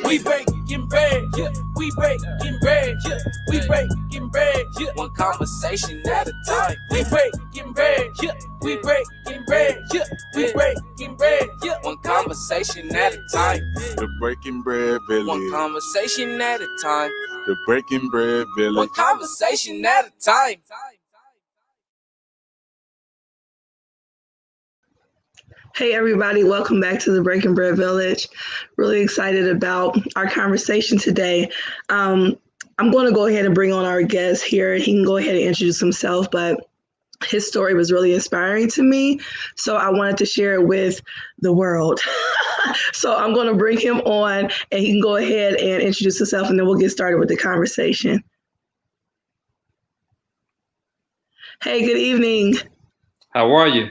We breaking bread, yeah. We breaking bread, yeah. We breaking bread, yeah. One conversation at a time. We breaking bread, yeah. We breaking bread, yeah. We breaking bread, yeah. One conversation at a time. The Breaking Bread Village. One conversation at a time. The Breaking Bread Village. One conversation at a time. Hey everybody, welcome back to the Breaking Bread Village. Really excited about our conversation today. I'm going to go ahead and bring on our guest here. He can go ahead and introduce himself, but his story was really inspiring to me, so I wanted to share it with the world. So I'm going to bring him on and he can go ahead and introduce himself, and then we'll get started with the conversation. Hey, good evening. How are you?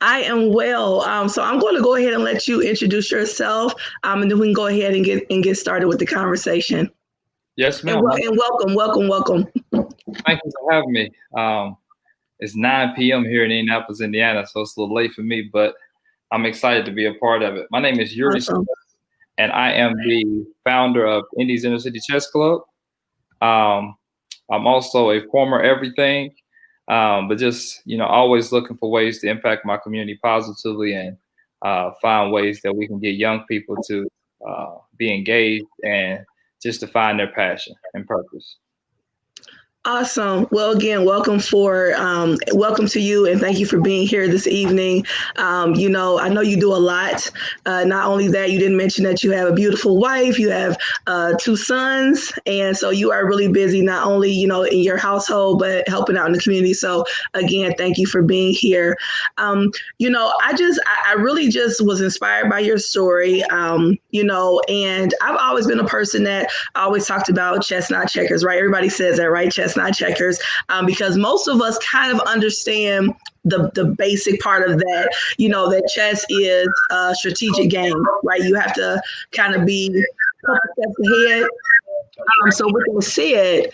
I am well. So I'm going to go ahead and let you introduce yourself, and then we can go ahead and get started with the conversation. Yes, ma'am. And welcome. Thank you for having me. It's 9 p.m. here in Indianapolis, Indiana, so it's a little late for me, but I'm excited to be a part of it. My name is Yuri Smith, and I am the founder of Indy's Inner City Chess Club. I'm also a former everything. But just, always looking for ways to impact my community positively and find ways that we can get young people to be engaged and just to find their passion and purpose. Awesome. Well, again, welcome to you, and thank you for being here this evening. I know you do a lot. Not only that, you didn't mention that you have a beautiful wife, you have 2 sons, and so you are really busy, not only, in your household, but helping out in the community. So again, thank you for being here. I really just was inspired by your story, and I've always been a person that always talked about chess, not checkers, right? Everybody says that, right? Chess, not checkers, because most of us kind of understand the basic part of that, that chess is a strategic game, right? You have to kind of be a couple steps ahead. So with that said,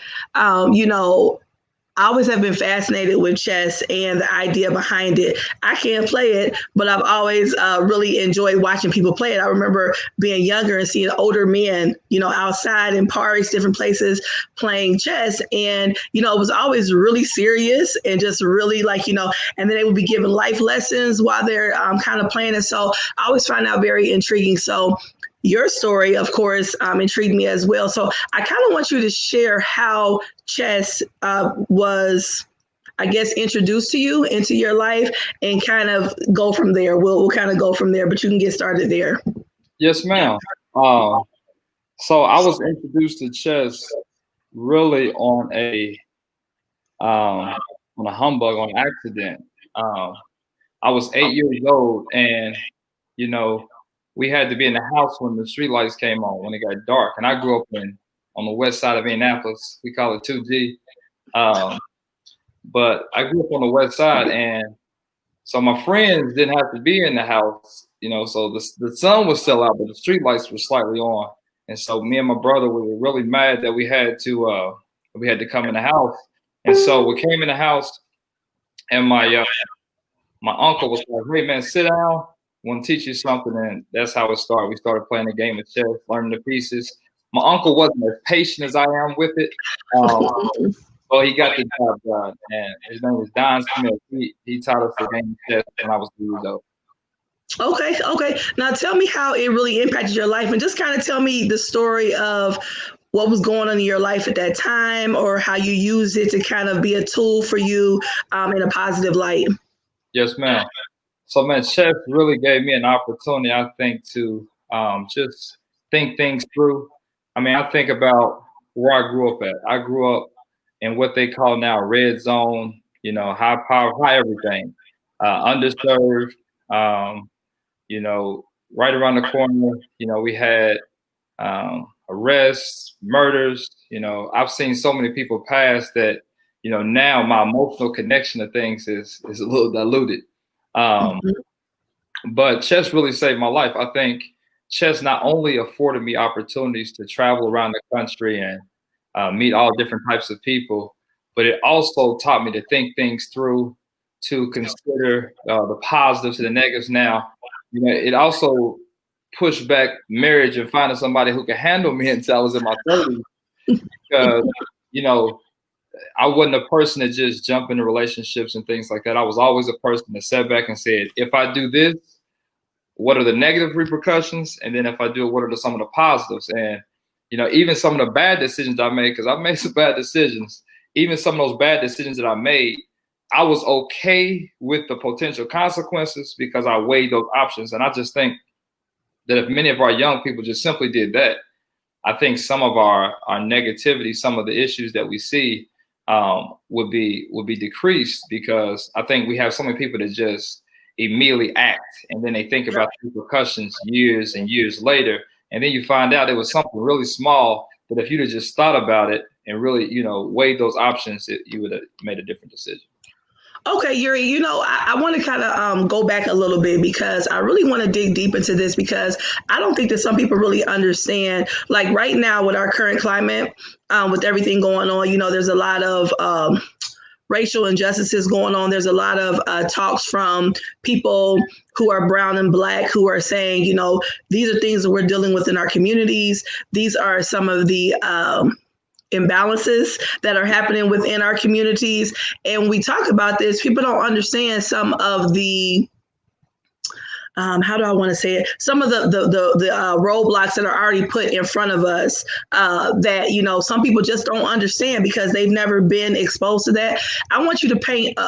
I always have been fascinated with chess and the idea behind it. I can't play it, but I've always really enjoyed watching people play it. I remember being younger and seeing older men, outside in parks, different places playing chess. And, it was always really serious and just really and then they would be giving life lessons while they're kind of playing. And so I always find that very intriguing. So your story, of course, intrigued me as well. So I kind of want you to share how chess was, I guess, introduced to you into your life, and kind of go from there. We'll kind of go from there, but you can get started there. Yes, ma'am. So I was introduced to chess really on a humbug, on accident. I was 8 years old, and we had to be in the house when the street lights came on, when it got dark. And I grew up on the west side of Indianapolis. We call it 2G. But I grew up on the west side, and so my friends didn't have to be in the house, so the sun was still out, but the street lights were slightly on. And so me and my brother, we were really mad that we had to come in the house. And so we came in the house, and my uncle was like, "Hey man, sit down. I want to teach you something." And that's how it started. We started playing a game of chess, learning the pieces. My uncle wasn't as patient as I am with it. Well, he got the job done, and his name was Don Smith. He taught us the game of chess when I was 2 years old. Okay. Now tell me how it really impacted your life, and just kind of tell me the story of what was going on in your life at that time, or how you used it to kind of be a tool for you in a positive light. Yes, ma'am. So, man, chess really gave me an opportunity, I think, to just think things through. I mean, I think about where I grew up at. I grew up in what they call now red zone, high power, high everything, underserved, right around the corner, we had arrests, murders. I've seen so many people pass that, now my emotional connection to things is a little diluted. But chess really saved my life. I think chess not only afforded me opportunities to travel around the country and meet all different types of people, but it also taught me to think things through, to consider the positives and the negatives. Now, it also push back marriage and finding somebody who could handle me until I was in my 30s. Because, you know, I wasn't a person that just jumped into relationships and things like that. I was always a person that sat back and said, if I do this, what are the negative repercussions? And then if I do it, what are some of the positives? And, you know, even some of the bad decisions I made, because I made some bad decisions, even some of those bad decisions that I made, I was okay with the potential consequences because I weighed those options. And I just think that if many of our young people just simply did that, I think some of our negativity, some of the issues that we see would be decreased, because I think we have so many people that just immediately act, and then they think about the repercussions years and years later, and then you find out it was something really small that if you'd have just thought about it and really, you know, weighed those options, you would have made a different decision. Okay, Yuri, you know, I want to kind of go back a little bit, because I really want to dig deep into this, because I don't think that some people really understand, like right now with our current climate, with everything going on, you know, there's a lot of racial injustices going on. There's a lot of talks from people who are brown and black who are saying, you know, these are things that we're dealing with in our communities. These are some of the imbalances that are happening within our communities. And we talk about this, people don't understand some of the how do I want to say it? Some of the roadblocks that are already put in front of us that, you know, some people just don't understand because they've never been exposed to that. I want you to paint,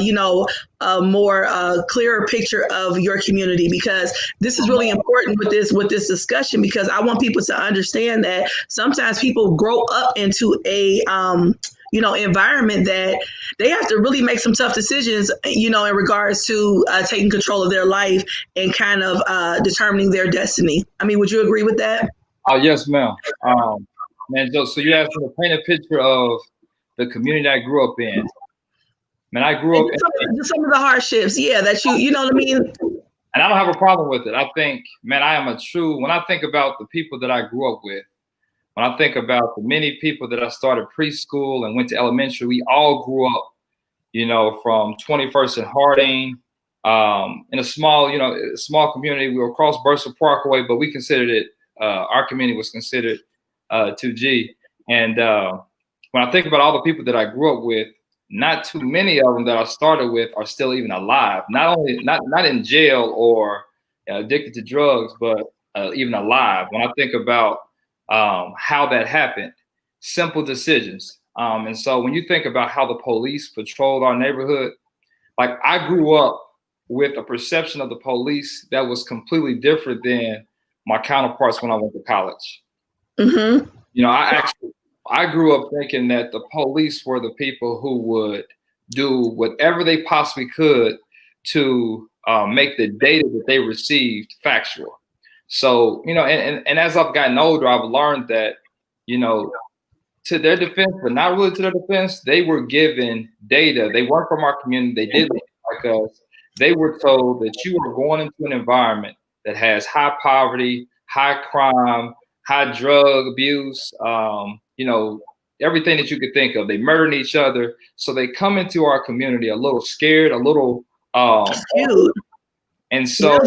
you know, a more clearer picture of your community, because this is really important with this discussion, because I want people to understand that sometimes people grow up into a you know, environment that they have to really make some tough decisions, you know, in regards to taking control of their life and kind of determining their destiny. I mean, would you agree with that? Oh, yes, ma'am. Man, so you asked me to paint a picture of the community I grew up in. Man, I grew up in some of the hardships, yeah, that you know what I mean? And I don't have a problem with it. I think, man, I am when I think about the people that I grew up with, when I think about the many people that I started preschool and went to elementary, we all grew up, you know, from 21st and Harding, in a small, you know, small community. We were across Bursa Parkway, but we considered it, our community was considered 2G. And when I think about all the people that I grew up with, not too many of them that I started with are still even alive. Not in jail or addicted to drugs, but even alive. When I think about how that happened, simple decisions. And so when you think about how the police patrolled our neighborhood, like I grew up with a perception of the police that was completely different than my counterparts when I went to college. Mm-hmm. You know, I grew up thinking that the police were the people who would do whatever they possibly could to make the data that they received factual. So, you know, and as I've gotten older, I've learned that, you know, to their defense, but not really to their defense, they were given data. They weren't from our community. They didn't look like us. They were told that you are going into an environment that has high poverty, high crime, high drug abuse, you know, everything that you could think of. They murdering each other. So they come into our community a little scared, a little, and so,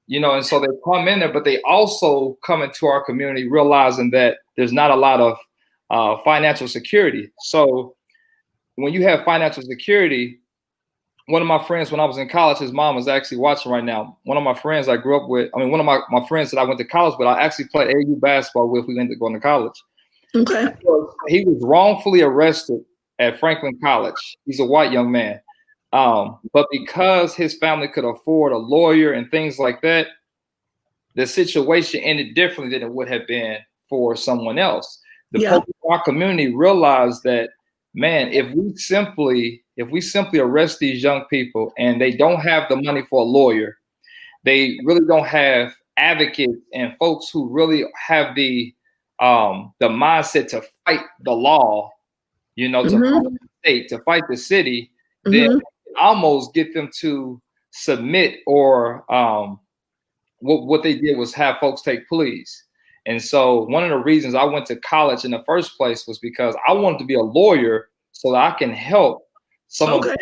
you know, and so they come in there, but they also come into our community realizing that there's not a lot of financial security. So when you have financial security, one of my friends, when I was in college, his mom was actually watching right now. One of my friends I grew up with, I mean, one of my friends that I went to college with, I actually played AAU basketball with. We ended up going to college. Okay. He was wrongfully arrested at Franklin College. He's a white young man. But because his family could afford a lawyer and things like that, the situation ended differently than it would have been for someone else. The people in our community realized that, man, if we simply arrest these young people and they don't have the money for a lawyer, they really don't have advocates and folks who really have the mindset to fight the law, you know, to fight the state, to fight the city, then almost get them to submit, or what they did was have folks take pleas. And so one of the reasons I went to college in the first place was because I wanted to be a lawyer so that I can help some of my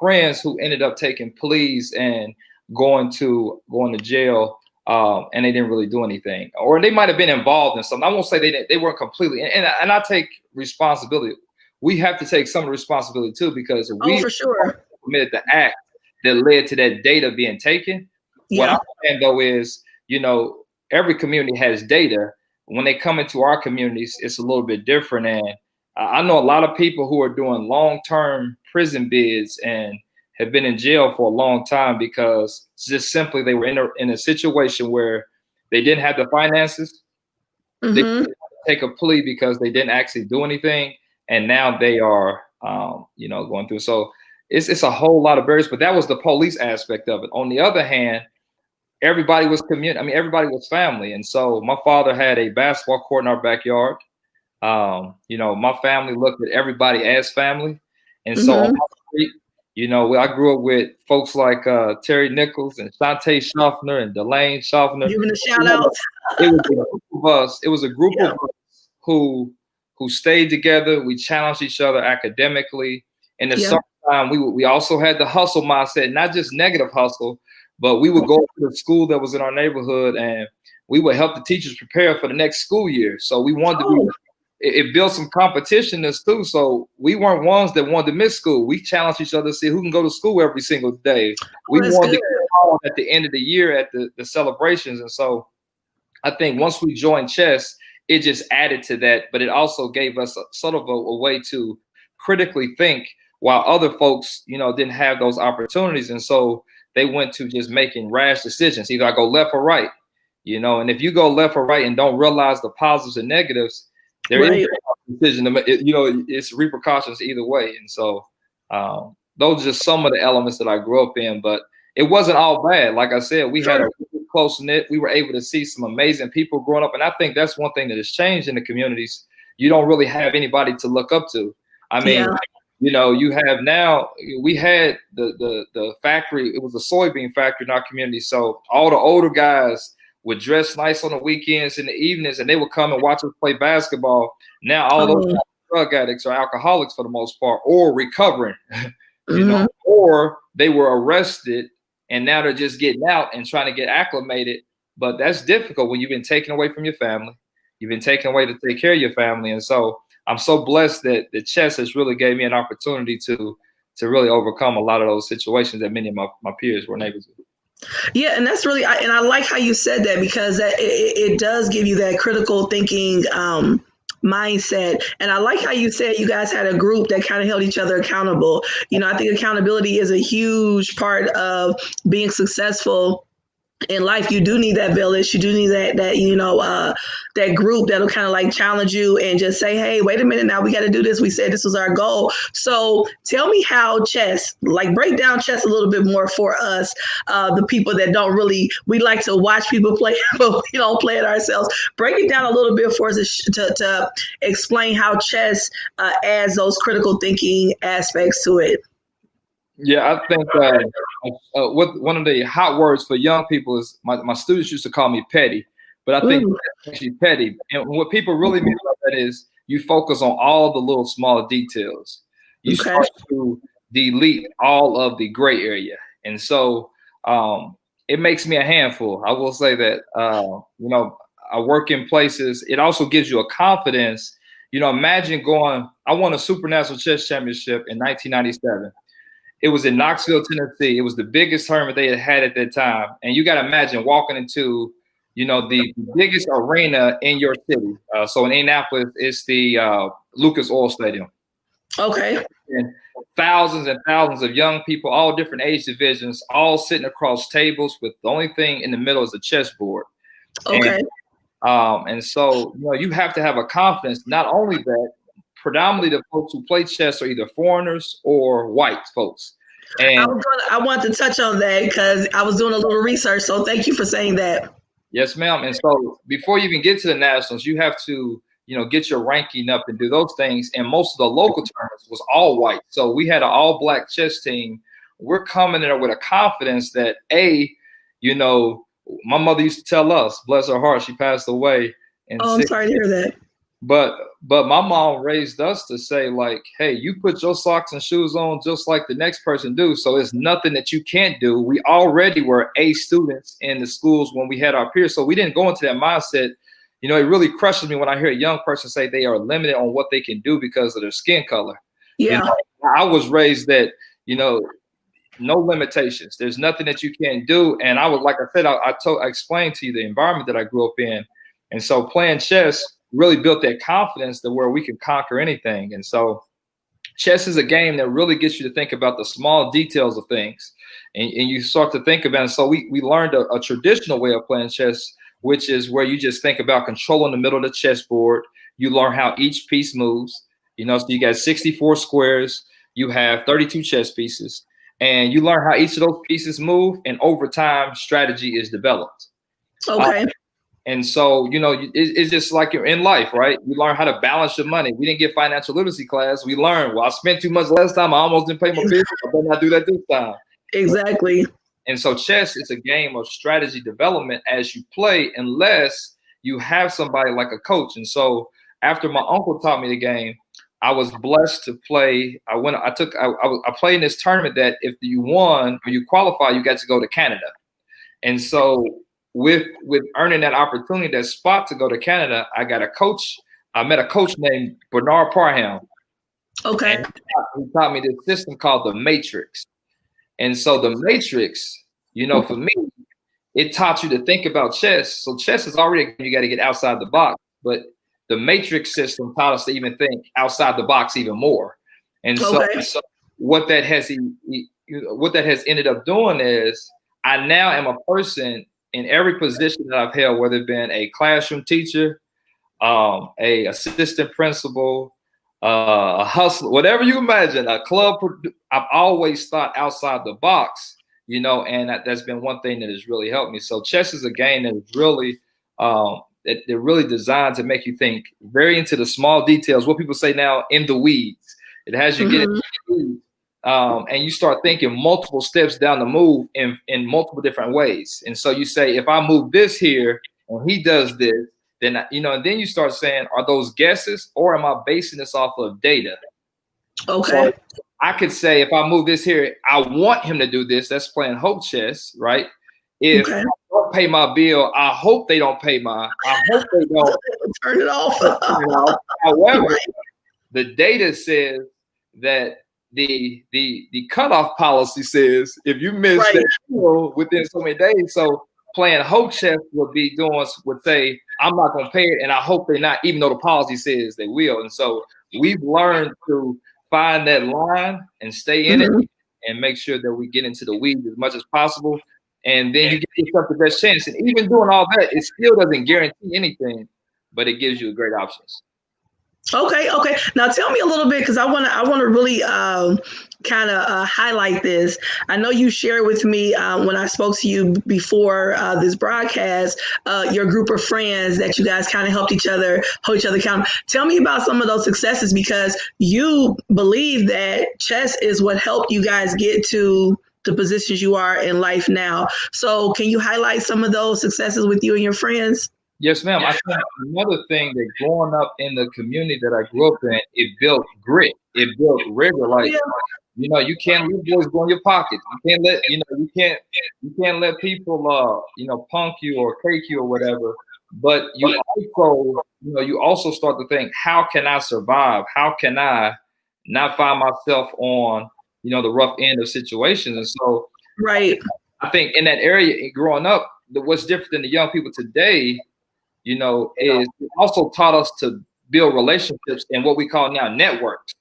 friends who ended up taking pleas and going to jail and they didn't really do anything, or they might have been involved in something. I won't say they weren't completely, and I take responsibility. We have to take some responsibility too, because we for sure committed the act that led to that data being taken. What I'm saying though is, every community has data. When they come into our communities, it's a little bit different. And I know a lot of people who are doing long-term prison bids and have been in jail for a long time because just simply they were in a situation where they didn't have the finances. They didn't take a plea because they didn't actually do anything, and now they are, going through. So it's a whole lot of barriers. But that was the police aspect of it. On the other hand, everybody was community. I mean, everybody was family. And so my father had a basketball court in our backyard. My family looked at everybody as family. And so on my street, I grew up with folks like Terry Nichols and Shantae Schaffner and Delane Schaffner. Giving a shout out. It was a group of us. It was a group of us who stayed together. We challenged each other academically. In the summertime, we also had the hustle mindset, not just negative hustle, but we would go to the school that was in our neighborhood and we would help the teachers prepare for the next school year. So we wanted to it built some competition in us too. So we weren't ones that wanted to miss school. We challenged each other to see who can go to school every single day. We wanted to get home at the end of the year at the celebrations. And so I think once we joined chess, it just added to that, but it also gave us sort of a way to critically think while other folks, didn't have those opportunities. And so they went to just making rash decisions. Either I go left or right, and if you go left or right and don't realize the positives and negatives, there is a decision to make, it's repercussions either way. And so those are just some of the elements that I grew up in, but it wasn't all bad. Like I said, we had a really close knit. We were able to see some amazing people growing up. And I think that's one thing that has changed in the communities. You don't really have anybody to look up to. I mean, you have now, we had the factory, it was a soybean factory in our community. So all the older guys would dress nice on the weekends and the evenings, and they would come and watch us play basketball. Now all those drug addicts or alcoholics for the most part, or recovering, or they were arrested and now they're just getting out and trying to get acclimated. But that's difficult when you've been taken away from your family. You've been taken away to take care of your family. And so I'm so blessed that the chess has really gave me an opportunity to really overcome a lot of those situations that many of my peers weren't able to. Yeah, and that's really, and I like how you said that, because it does give you that critical thinking mindset. And I like how you said you guys had a group that kind of held each other accountable. I think accountability is a huge part of being successful in life. You do need that village. You do need that group that'll kind of like challenge you and just say, hey, wait a minute, now we got to do this. We said this was our goal. So tell me how chess, like break down chess a little bit more for us, the people that don't really, we like to watch people play, but we don't play it ourselves. Break it down a little bit for us to explain how chess adds those critical thinking aspects to it. Yeah, I think what one of the hot words for young people is my students used to call me petty, but I think that's actually petty. And what people really mean by that is you focus on all the little small details. You start to delete all of the gray area. And so it makes me a handful. I will say that, I work in places. It also gives you a confidence. Imagine I won a Supernational Chess Championship in 1997. It was in Knoxville, Tennessee. It was the biggest tournament they had at that time. And you got to imagine walking into, the biggest arena in your city. So in Indianapolis, it's the Lucas Oil Stadium. Okay. And thousands and thousands of young people, all different age divisions, all sitting across tables with the only thing in the middle is a chessboard. Okay. And so, you have to have a confidence. Not only that, predominantly the folks who play chess are either foreigners or white folks. And I want to touch on that because I was doing a little research. So thank you for saying that. Yes, ma'am. And so before you even get to the nationals, you have to, get your ranking up and do those things. And most of the local tournaments was all white. So we had an all black chess team. We're coming in there with a confidence that my mother used to tell us, bless her heart, she passed away. I'm sorry to hear that. But my mom raised us to say, like, hey, you put your socks and shoes on just like the next person do. So it's nothing that you can't do. We already were A students in the schools when we had our peers. So we didn't go into that mindset. You know, it really crushes me when I hear a young person say they are limited on what they can do because of their skin color. Yeah. You know, I was raised that, you know, no limitations. There's nothing that you can't do. And I was, like I said, I explained to you the environment that I grew up in. And so playing chess really built that confidence to where we can conquer anything. And so chess is a game that really gets you to think about the small details of things. And you start to think about it. So we learned a traditional way of playing chess, which is where you just think about controlling the middle of the chessboard. You learn how each piece moves. You know, so you got 64 squares. You have 32 chess pieces. And you learn how each of those pieces move. And over time, strategy is developed. Okay. And so, you know, it's just like you're in life, right? You learn how to balance your money. We didn't get financial literacy class. We learned, well, I spent too much last time. I almost didn't pay my bills. I better not do that this time. Exactly. And so chess is a game of strategy development as you play, unless you have somebody like a coach. And so after my uncle taught me the game, I was blessed to play. I played in this tournament that if you won or you qualify, you got to go to Canada. And so with earning that opportunity, that spot to go to Canada, I got a coach. I met a coach named Bernard Parham. Okay. And he taught me this system called the Matrix. And so the Matrix, you know, for me, it taught you to think about chess. So chess is already, you got to get outside the box, but the Matrix system taught us to even think outside the box even more. And so what that has ended up doing is I now am a person in every position that I've held, whether it been a classroom teacher, a assistant principal, a hustler, whatever you imagine, a club. I've always thought outside the box, you know, and that's been one thing that has really helped me. So chess is a game that is really, they're really designed to make you think very into the small details. What people say now, in the weeds. It has you get into the weeds. And you start thinking multiple steps down the move in multiple different ways. And so you say, if I move this here and he does this, then, you know, and then you start saying, are those guesses or am I basing this off of data? Okay. So I could say, if I move this here, I want him to do this. That's playing hope chess, right? If I don't pay my bill, I hope they don't pay mine. I hope they don't turn it off. However, the data says that the cutoff policy says if you miss that deal within so many days, so playing hope chess would say, I'm not going to pay it, and I hope they're not, even though the policy says they will. And so we've learned to find that line and stay in it and make sure that we get into the weeds as much as possible. And then you give yourself the best chance. And even doing all that, it still doesn't guarantee anything, but it gives you great options. Okay. Now tell me a little bit, because I want to really kind of highlight this. I know you shared with me when I spoke to you before this broadcast, your group of friends that you guys kind of hold each other accountable. Tell me about some of those successes, because you believe that chess is what helped you guys get to the positions you are in life now. So can you highlight some of those successes with you and your friends? Yes, ma'am. I think another thing that growing up in the community that I grew up in, it built grit. It built rigor. Like, you know, you can't let boys go in your pockets. You can't let, you can't let people, punk you or cake you or whatever. But you also start to think, how can I survive? How can I not find myself on, the rough end of situations? And so, I think in that area, growing up, what's different than the young people today, is it also taught us to build relationships and what we call now networks.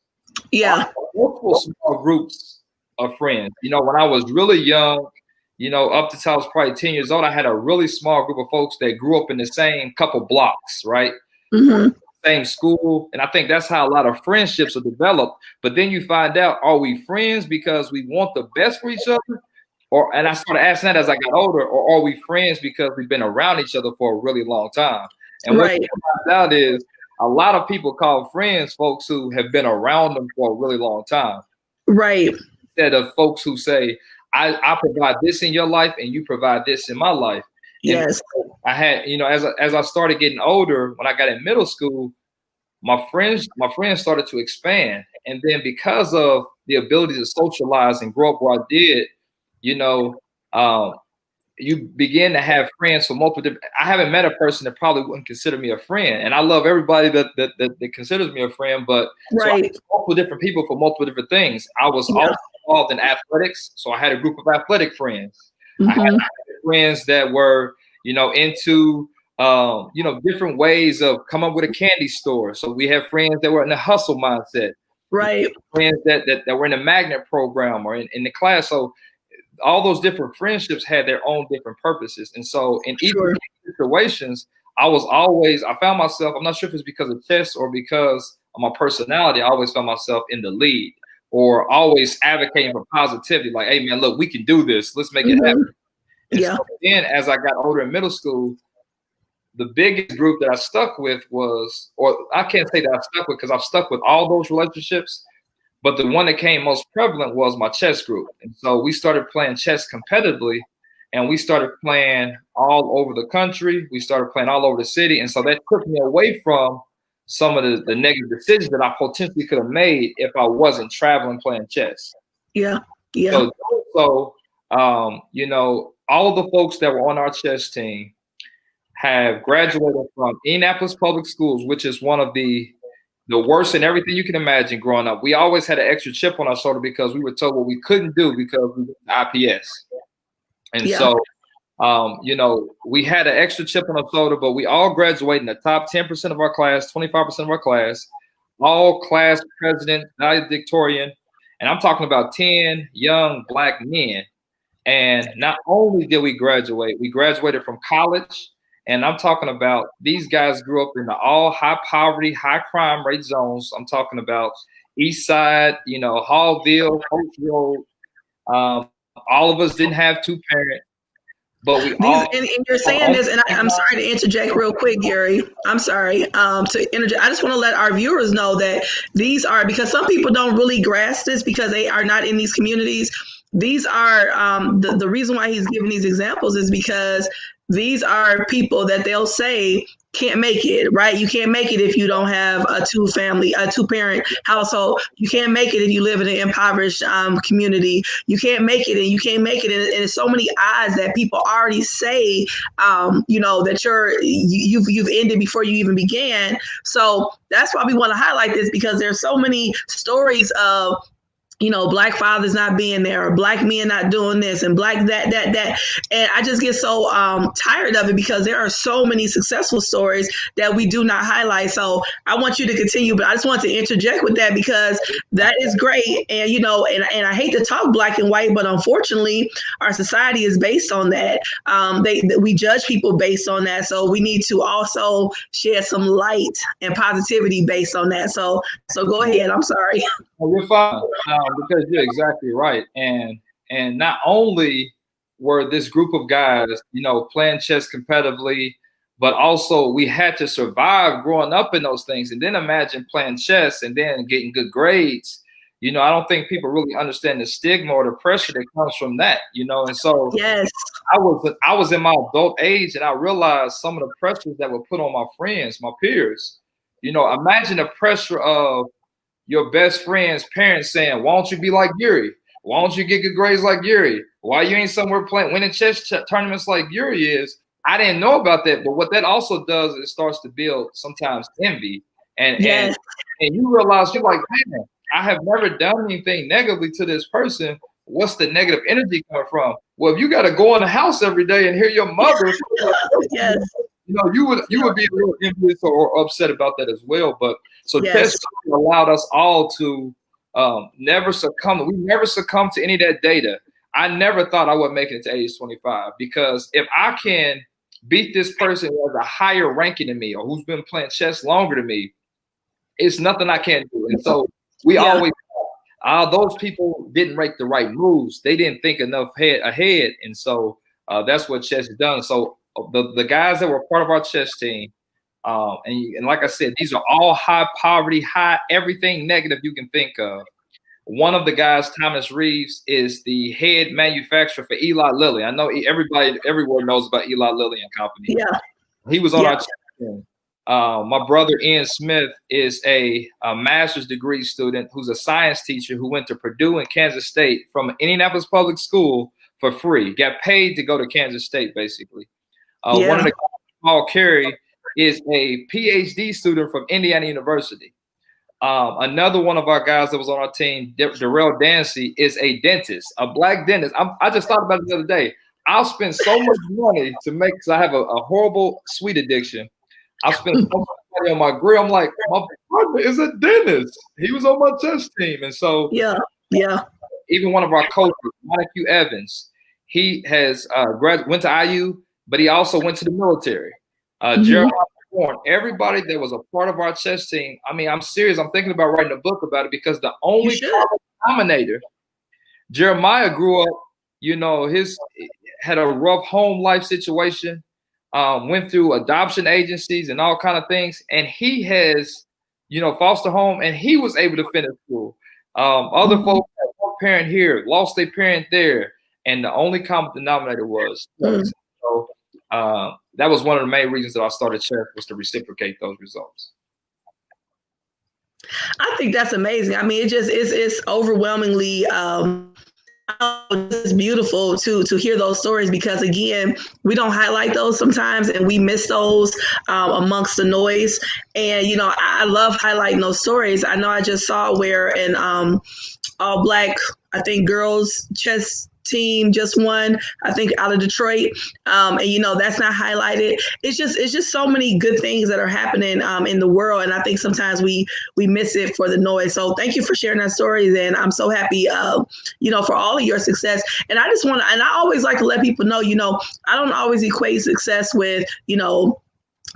Yeah. Multiple small groups of friends. When I was really young, up to I was probably 10 years old, I had a really small group of folks that grew up in the same couple blocks, right? Mm-hmm. Same school. And I think that's how a lot of friendships are developed. But then you find out, are we friends because we want the best for each other? And I started asking that as I got older, or are we friends because we've been around each other for a really long time? And what you find out is a lot of people call friends folks who have been around them for a really long time. Right. Instead of folks who say, I provide this in your life and you provide this in my life. Yes. And I had, as I started getting older, when I got in middle school, my friends started to expand. And then because of the ability to socialize and grow up where I did, you know, you begin to have friends for multiple different. I haven't met a person that probably wouldn't consider me a friend, and I love everybody that considers me a friend. But so I Right. met multiple different people for multiple different things. I was Yeah. also involved in athletics, so I had a group of athletic friends. I had Mhm. friends that were, into different ways of come up with a candy store. So we have friends that were in the hustle mindset. Right. Friends that were in the magnet program or in the class. So all those different friendships had their own different purposes. And so in each of Sure. these situations, I found myself, I'm not sure if it's because of chess or because of my personality, I always found myself in the lead or always advocating for positivity. Like, hey man, look, we can do this. Let's make it happen. And Yeah. so then as I got older in middle school, the biggest group that I stuck with was, or I can't say that I stuck with because I've stuck with all those relationships, but the one that came most prevalent was my chess group. And so we started playing chess competitively, and we started playing all over the country. We started playing all over the city. And so that took me away from some of the negative decisions that I potentially could have made if I wasn't traveling playing chess. Yeah. Yeah. So all of the folks that were on our chess team have graduated from Indianapolis Public Schools, which is one of the worst in everything you can imagine growing up. We always had an extra chip on our shoulder because we were told what we couldn't do because we were IPS. And so, we had an extra chip on our shoulder, but we all graduated in the top 10% of our class, 25% of our class, all class president, valedictorian. And I'm talking about 10 young Black men. And not only did we graduated from college. And I'm talking about these guys grew up in the all high poverty, high crime rate zones. I'm talking about East Side, Hallville, Oak Road. All of us didn't have two parents, but we all. And you're saying this, and I'm sorry to interject real quick, Gary. I'm sorry to interject. I just want to let our viewers know that these are, because some people don't really grasp this because they are not in these communities. These are the reason why he's giving these examples is because these are people that they'll say can't make it, right? You can't make it if you don't have a two parent household. You can't make it if you live in an impoverished community. You can't make it, and you can't make it. And there's so many odds that people already say, that you've ended before you even began. So that's why we want to highlight this, because there's so many stories of Black fathers not being there, or Black men not doing this, and Black that. And I just get so tired of it because there are so many successful stories that we do not highlight. So I want you to continue, but I just want to interject with that because that is great. And, and I hate to talk black and white, but unfortunately our society is based on that. We judge people based on that. So we need to also shed some light and positivity based on that. So go ahead. I'm sorry. Oh, you're fine, because you're exactly right. And not only were this group of guys, playing chess competitively, but also we had to survive growing up in those things. And then imagine playing chess and then getting good grades. I don't think people really understand the stigma or the pressure that comes from that. And so yes, I was in my adult age, and I realized some of the pressures that were put on my friends, my peers. Imagine the pressure of your best friend's parents saying, "Why don't you be like Yuri? Why don't you get good grades like Yuri? Why you ain't somewhere winning chess tournaments like Yuri is?" I didn't know about that, but what that also does is it starts to build sometimes envy, and you realize you're like, man, I have never done anything negatively to this person. What's the negative energy coming from? Well, if you got to go in the house every day and hear your mother, yes. you would be a little envious or upset about that as well. But so Yes. chess allowed us all to never succumb. We never succumbed to any of that data. I never thought I would make it to age 25, because if I can beat this person who has a higher ranking than me or who's been playing chess longer than me, it's nothing I can't do. And so we always those people didn't make the right moves. They didn't think enough ahead. And so that's what chess has done. So the guys that were part of our chess team, and like I said, these are all high poverty, high everything negative you can think of. One of the guys, Thomas Reeves, is the head manufacturer for Eli Lilly. I know everybody everywhere knows about Eli Lilly and Company. Yeah. He was on our chess team. My brother Ian Smith is a master's degree student who's a science teacher who went to Purdue and Kansas State from Indianapolis Public School for free. Got paid to go to Kansas State, basically. One of the Paul Carey is a PhD student from Indiana University. Another one of our guys that was on our team, Darrell Dancy, is a dentist, a black dentist. I just thought about it the other day. I'll spend so much money to make, because I have a horrible sweet addiction. I spent so much money on my grill. I'm like, my brother is a dentist. He was on my chess team. And so even one of our coaches, Montague Evans, he has went to IU, but he also went to the military. Jeremiah Horn, everybody that was a part of our chess team. I mean, I'm serious. I'm thinking about writing a book about it, because the only common denominator, Jeremiah grew up, had a rough home life situation, went through adoption agencies and all kind of things. And he has, foster home, and he was able to finish school. Other folks had one parent here, lost their parent there. And the only common denominator was chess. So that was one of the main reasons that I started chess, was to reciprocate those results. I think that's amazing. I mean, it's overwhelmingly it's beautiful to hear those stories, because again, we don't highlight those sometimes, and we miss those amongst the noise. And I love highlighting those stories. I know I just saw where an all black, I think, girls chess team just won, I think, out of Detroit, and that's not highlighted. It's just so many good things that are happening in the world, and I think sometimes we miss it for the noise. So thank you for sharing that story, and I'm so happy for all of your success. And I just want to, and I always like to let people know, I don't always equate success with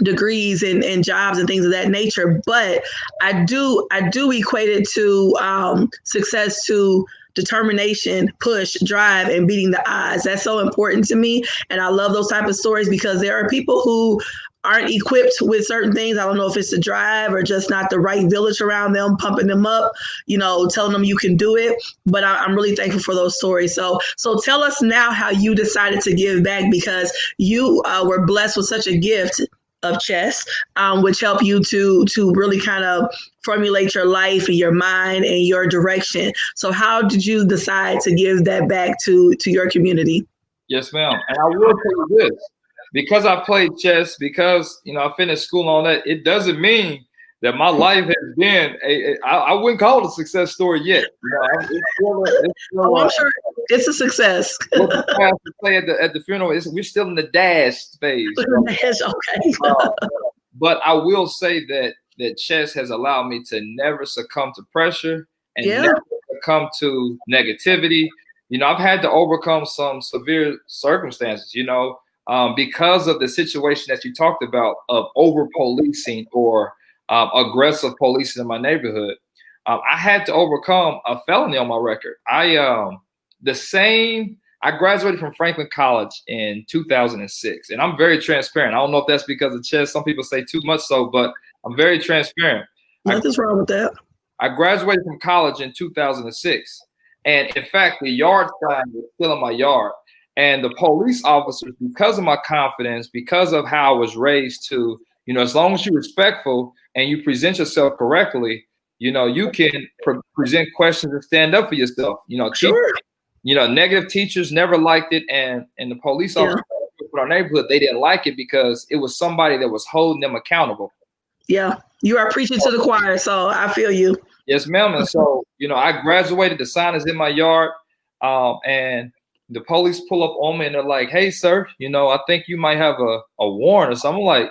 degrees and jobs and things of that nature, but I do equate it to success to determination, push, drive, and beating the odds. That's so important to me. And I love those type of stories, because there are people who aren't equipped with certain things. I don't know if it's the drive or just not the right village around them, pumping them up, telling them you can do it. But I'm really thankful for those stories. So tell us now how you decided to give back, because you were blessed with such a gift of chess, which help you to really kind of formulate your life and your mind and your direction. So how did you decide to give that back to your community? Yes, ma'am. And I will tell you this, because I played chess, because I finished school on that, it doesn't mean that my life has been I wouldn't call it a success story yet. I'm sure it's a success. What the pastor say at the funeral is, we're still in the dash phase. Okay. But I will say that chess has allowed me to never succumb to pressure and never succumb to negativity. I've had to overcome some severe circumstances, because of the situation that you talked about of over policing or aggressive policing in my neighborhood. I had to overcome a felony on my record. I graduated from Franklin College in 2006, and I'm very transparent. I don't know if that's because of chess. Some people say too much so, but I'm very transparent. Nothing's wrong with that. I graduated from college in 2006, and in fact, the yard sign was still in my yard. And the police officers, because of my confidence, because of how I was raised to, as long as you're respectful and you present yourself correctly, you can present questions and stand up for yourself. Sure. Negative teachers never liked it, and the police officers in our neighborhood, they didn't like it because it was somebody that was holding them accountable. Yeah, you are preaching to the choir, so I feel you. Yes, ma'am. And so, I graduated, the sign is in my yard, and the police pull up on me and they're like, "Hey, sir, I think you might have a warrant or something." I'm like,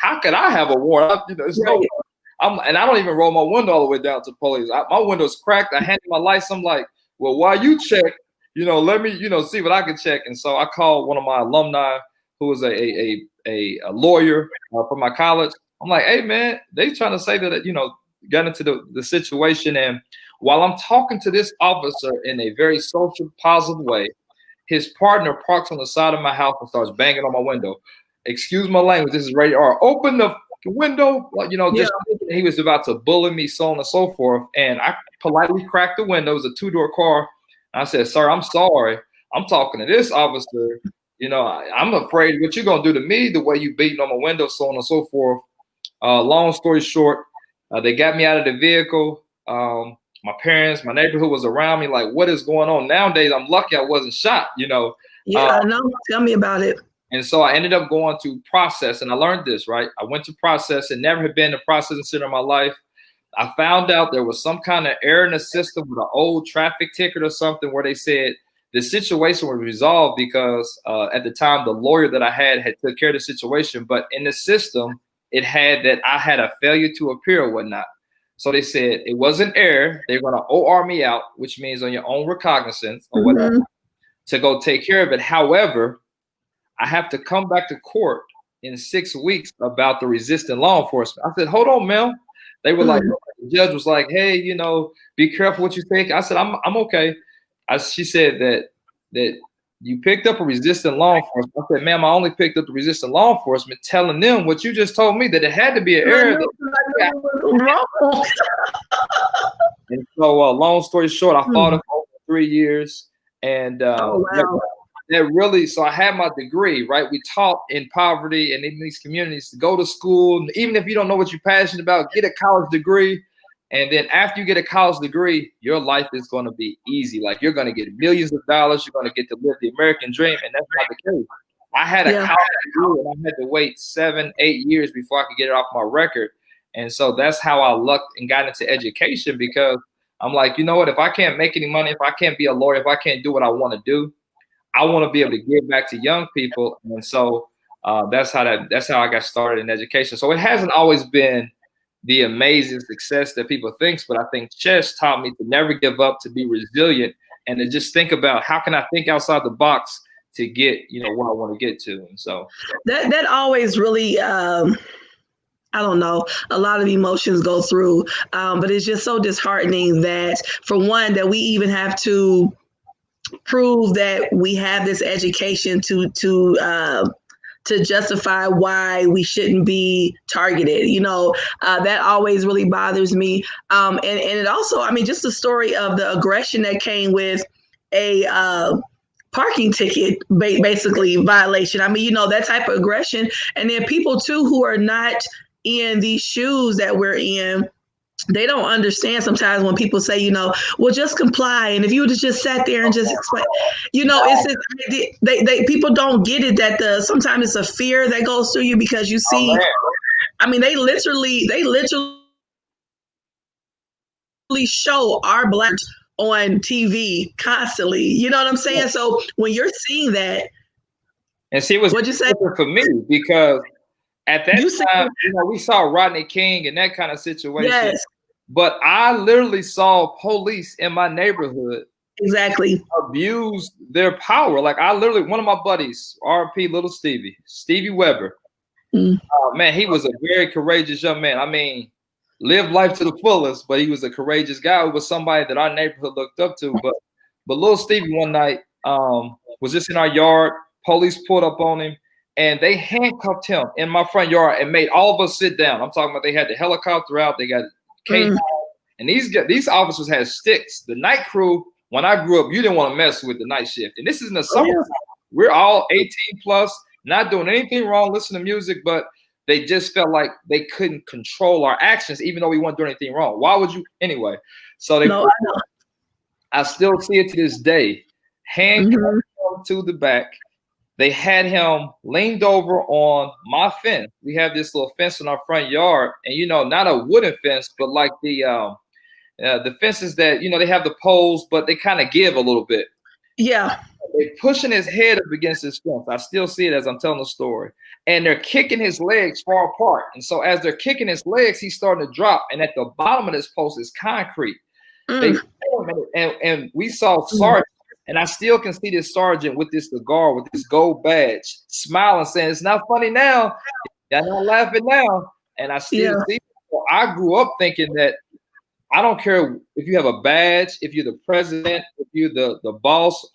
"How could I have a warrant?" And I don't even roll my window all the way down to the police. My window's cracked. I handed my license. I'm like, "Well, while you check, let me, see what I can check." And so I called one of my alumni who was a lawyer from my college. I'm like, "Hey, man, they trying to say that, got into the situation." And while I'm talking to this officer in a very social, positive way, his partner parks on the side of my house and starts banging on my window. Excuse my language, this is rated R. Open the window, just thinking he was about to bully me, so on and so forth. And I politely cracked the window. It was a two-door car. And I said, "Sir, I'm sorry. I'm talking to this officer. I'm afraid what you're going to do to me, the way you beating on my window, so on and so forth." Long story short, they got me out of the vehicle. My parents, my neighborhood was around me like, what is going on? Nowadays, I'm lucky I wasn't shot, you know. Yeah, I know. Tell me about it. And so I ended up going to process, and I learned this, right? I went to process and never had been to processing center in my life. I found out there was some kind of error in the system with an old traffic ticket or something where they said the situation was resolved because at the time the lawyer that I had took care of the situation, but in the system it had that I had a failure to appear or whatnot. So they said it wasn't error. They're going to OR me out, which means on your own recognizance or whatever, to go take care of it. However, I have to come back to court in 6 weeks about the resisting law enforcement. I said, hold on, Mel. They were like, the judge was like, hey, you know, be careful what you take. I said, I'm okay. She said that you picked up a resistant law enforcement. I said, ma'am, I only picked up the resistant law enforcement, telling them what you just told me, that it had to be an error. And so, long story short, I fought it for 3 years, and that really. So I had my degree, right? We taught in poverty and in these communities to go to school, even if you don't know what you're passionate about, get a college degree. And then after you get a college degree, your life is going to be easy. Like you're going to get millions of dollars. You're going to get to live the American dream. And that's not the case. I had a college degree and I had to wait 7-8 years before I could get it off my record. And so that's how I lucked and got into education, because I'm like, you know what, if I can't make any money, if I can't be a lawyer, if I can't do what I want to do, I want to be able to give back to young people. And so that's how I got started in education. So it hasn't always been the amazing success that people think, but I think chess taught me to never give up, to be resilient, and to just think about how can I think outside the box to get, you know, where I want to get to. And so that always really, I don't know, a lot of emotions go through, but it's just so disheartening that, for one, that we even have to prove that we have this education to justify why we shouldn't be targeted. You know, that always really bothers me. And it also, I mean, just the story of the aggression that came with a parking ticket, basically violation. I mean, you know, that type of aggression. And then people too who are not in these shoes that we're in, they don't understand sometimes when people say, you know, well, just comply. And if you would have just sat there and just explain, you know, it's just, they people don't get it, that sometimes it's a fear that goes through you because you see, I mean, they literally show our Black on TV constantly. You know what I'm saying? So when you're seeing that, and see, it was what'd you say for me, because at that time, you know, we saw Rodney King and that kind of situation. Yes. But I literally saw police in my neighborhood abuse their power. Like I literally, one of my buddies, RP Little Stevie Weber, man, he was a very courageous young man. I mean, lived life to the fullest, but he was a courageous guy. It was somebody that our neighborhood looked up to. But Little Stevie one night was just in our yard. Police pulled up on him. And they handcuffed him in my front yard and made all of us sit down. I'm talking about they had the helicopter out, they got K9, and these officers had sticks. The night crew, when I grew up, you didn't want to mess with the night shift. And this is in the summer. We're all 18 plus, not doing anything wrong, listening to music, but they just felt like they couldn't control our actions, even though we weren't doing anything wrong. Why would you? Anyway, so they. I still see it to this day. Handcuffed him to the back. They had him leaned over on my fence. We have this little fence in our front yard, and you know, not a wooden fence, but like the fences that, you know, they have the poles, but they kind of give a little bit. Yeah. They're pushing his head up against his fence. I still see it as I'm telling the story. And they're kicking his legs far apart. And so as they're kicking his legs, he's starting to drop. And at the bottom of this post is concrete. And we saw Sergeant. And I still can see this sergeant with this cigar, with this gold badge, smiling, saying, "It's not funny now. Y'all not laughing now." And I still see it. So I grew up thinking that I don't care if you have a badge, if you're the president, if you're the boss.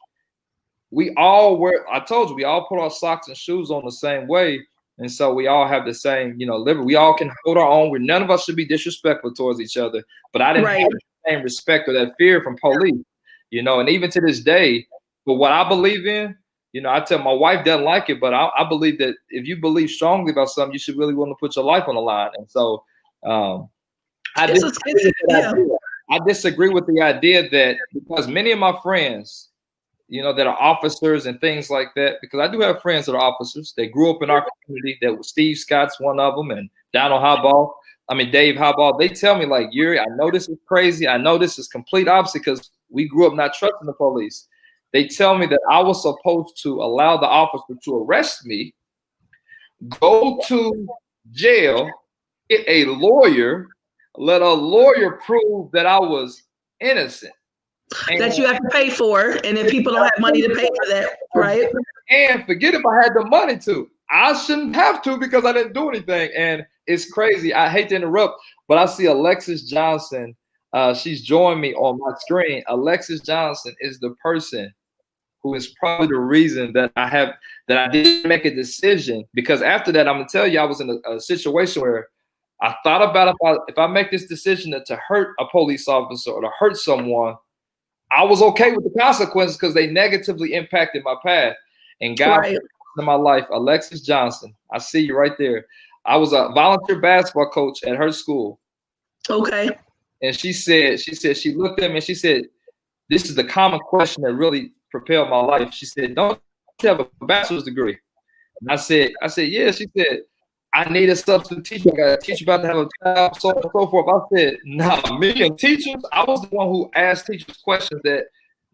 We all wear, I told you, we all put our socks and shoes on the same way. And so we all have the same, you know, liberty. We all can hold our own. None of us should be disrespectful towards each other. But I didn't have the same respect or that fear from police. You know, and even to this day, for what I believe in, You know, I tell my wife doesn't like it, but I believe that if you believe strongly about something, you should really want to put your life on the line. And so I disagree with the idea that because many of my friends, you know, that are officers and things like that, because I do have friends that are officers. They grew up in our community. That Steve Scott's one of them, and Dave Hoball. They tell me, like, Yuri, I know this is crazy. I know this is complete opposite because we grew up not trusting the police. They tell me that I was supposed to allow the officer to arrest me, go to jail, get a lawyer, let a lawyer prove that I was innocent. That you have to pay for, and if people don't have money to pay for that, right? And forget if I had the money to. I shouldn't have to because I didn't do anything. And it's crazy. I hate to interrupt, but I see Alexis Johnson. She's joined me on my screen. Alexis Johnson is the person who is probably the reason that I didn't make a decision. Because after that, I'm gonna tell you, I was in a situation where I thought about if I make this decision to hurt a police officer or to hurt someone, I was okay with the consequences because they negatively impacted my path. And God in my life, Alexis Johnson, I see you right there. I was a volunteer basketball coach at her school. Okay. And she looked at me and she said, this is the common question that really propelled my life. She said, don't you have a bachelor's degree? And I said, yeah. She said, I need a substitute teacher. I got a teacher about to have a child, so on and so forth. I said, nah, me and teachers, I was the one who asked teachers questions that